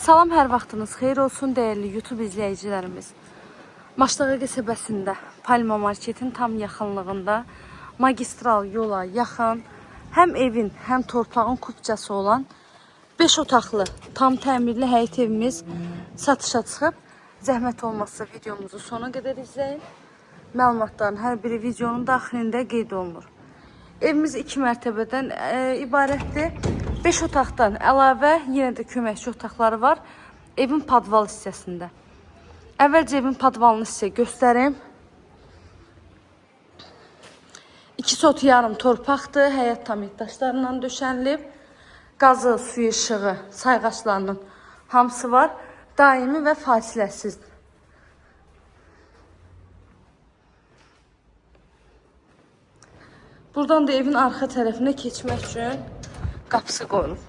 Salam, hər vaxtınız xeyir olsun değerli YouTube izləyicilərimiz. Maşlağı qəsəbəsində Palma Marketin tam yaxınlığında magistral yola yaxın, həm evin, həm torpağın kupçası olan 5 otaqlı, tam təmirli həyət evimiz satışa çıxıb. Zəhmət olmazsa videomuzu sona qədər izləyin. Məlumatların hər biri videonun daxilində qeyd olunur. Evimiz 2 mərtəbədən ibarətdir. 5 otaqdan əlavə yenə də köməkçi otaqları var evin padval hissəsində. Əvvəlcə evin padvalını sizə göstərim. 2 sot yarım torpaqdır, həyət tam daşlarından döşənilib. Qazı, suyu, işığı, sayğaçlarının hamısı var. Daimi və fasiləsiz. Buradan da evin arxa tərəfinə keçmək üçün qapısı qoyulub.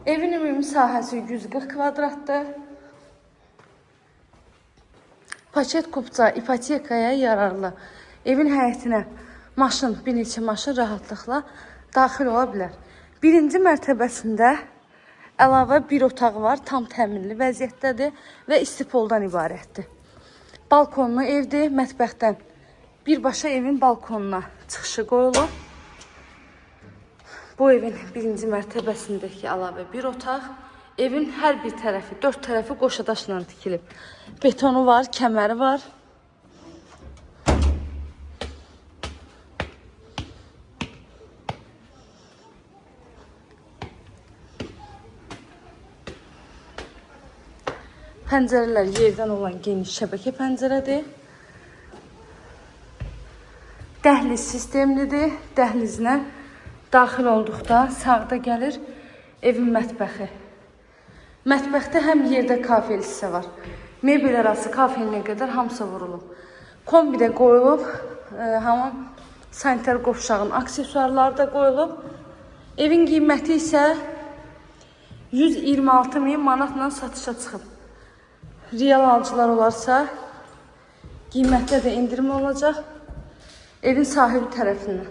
Evin ümumi sahəsi 140 kvadratdır. Paket kupça ipotekaya yararlı. Evin həyətinə maşın, bir neçə maşın rahatlıqla daxil ola bilər. Birinci mərtəbəsində əlavə bir otaq var, tam təminli vəziyyətdədir və istipoldan ibarətdir. Balkonlu evdir, mətbəxdən birbaşa evin balkonuna çıxışı qoyulub. Bu evin birinci mərtəbəsindəki əlavə bir otaq. Evin hər bir tərəfi, 4 tərəfi qoşadaşla tikilib. Betonu var, kəməri var. Pəncərələr yerdən olan geniş şəbəkə pəncərədir. Dəhliz sistemlidir. Dəhlizinə daxil olduqda sağda gəlir evin mətbəxi. Mətbəxdə həm yerdə kafel hissə var. Mebel arası kafelinə qədər hamısı vurulub. Kombidə qoyulub, hamam sanitar qovşağın aksesuarları da qoyulub. Evin qiyməti isə 126.000 manatla satışa çıxıb. Real alıcılar olarsa qiymətdə də indirim olacaq evin sahibi tərəfindən.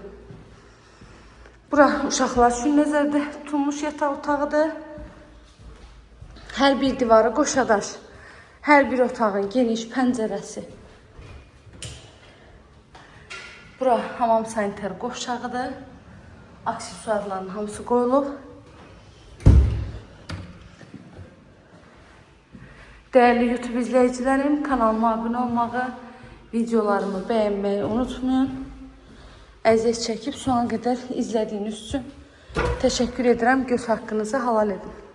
Bura uşaqlar üçün nəzərdə tutulmuş yataq otağıdır. Hər bir divarı qoşadaş. Hər bir otağın geniş pəncərəsi. Bura hamam sanitar qovşağıdır. Aksesuarların hamısı qoyulub. Değerli YouTube izləyicilərim, kanalıma abunə olmağı, videolarımı bəyənməyi unutmayın. Əziyyət çəkib sona qədər izlədiyiniz üçün təşəkkür edirəm. Göz haqqınızı halal edin.